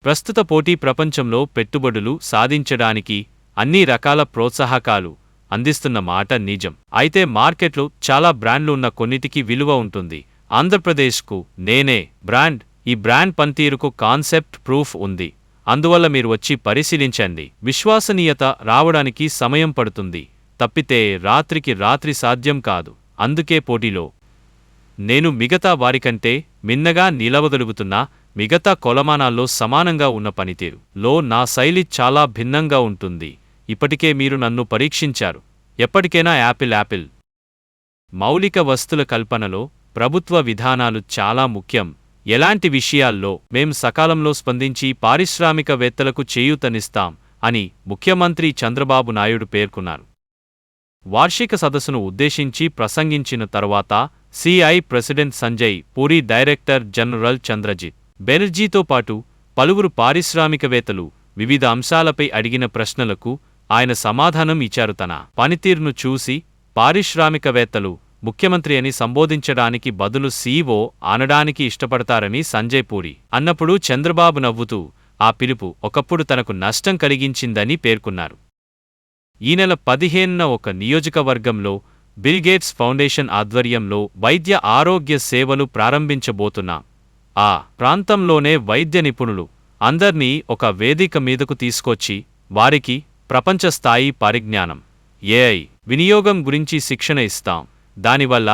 ప్రస్తుత పోటీ ప్రపంచంలో పెట్టుబడులు సాధించడానికి అన్ని రకాల ప్రోత్సాహకాలు అందిస్తున్న మాట నిజం. అయితే మార్కెట్లో చాలా బ్రాండ్లు ఉన్న కొన్నిటికి విలువ ఉంటుంది. ఆంధ్రప్రదేశ్కు నేనే బ్రాండ్. ఈ బ్రాండ్ పనితీరుకు కాన్సెప్ట్ ప్రూఫ్ ఉంది. అందువల్ల మీరు వచ్చి పరిశీలించండి. విశ్వసనీయత రావడానికి సమయం పడుతుంది తప్పితే రాత్రికి రాత్రి సాధ్యం కాదు. అందుకే పోటీలో నేను మిగతా వారికంటే మిన్నగా నిలవగలుగుతున్నా. మిగతా కొలమానాల్లో సమానంగా ఉన్న పనితీరులో నా శైలి చాలా భిన్నంగా ఉంటుంది. ఇప్పటికే మీరు నన్ను పరీక్షించారు. ఎప్పటికైనా యాపిల్ మౌలిక వస్తుల కల్పనలో ప్రభుత్వ విధానాలు చాలా ముఖ్యం. ఎలాంటి విషయాల్లో మేం సకాలంలో స్పందించి పారిశ్రామికవేత్తలకు చేయూతనిస్తాం అని ముఖ్యమంత్రి చంద్రబాబు నాయుడు పేర్కొన్నారు. వార్షిక సదస్సును ఉద్దేశించి ప్రసంగించిన తరువాత CI president Sanjay Puri, director general Chandrajit బెనర్జీతో పాటు పలువురు పారిశ్రామికవేత్తలు వివిధ అంశాలపై అడిగిన ప్రశ్నలకు ఆయన సమాధానం ఇచ్చారు. తన పనితీరును చూసి పారిశ్రామికవేత్తలు ముఖ్యమంత్రి అని సంబోధించడానికి బదులు సీఓ అనడానికి ఇష్టపడతారని సంజయ్ పూరి అన్నప్పుడు చంద్రబాబు నవ్వుతూ ఆ పిలుపు ఒకప్పుడు తనకు నష్టం కలిగించిందని పేర్కొన్నారు. ఈ నెల 15న ఒక నియోజకవర్గంలో బిల్గేట్స్ ఫౌండేషన్ ఆధ్వర్యంలో వైద్య ఆరోగ్య సేవలు ప్రారంభించబోతున్నాం. ఆ ప్రాంతంలోనే వైద్య నిపుణులు అందర్నీ ఒక వేదిక మీదకు తీసుకొచ్చి వారికి ప్రపంచ స్థాయి పరిజ్ఞానం, ఏఐ వినియోగం గురించి శిక్షణ ఇస్తాం. దానివల్ల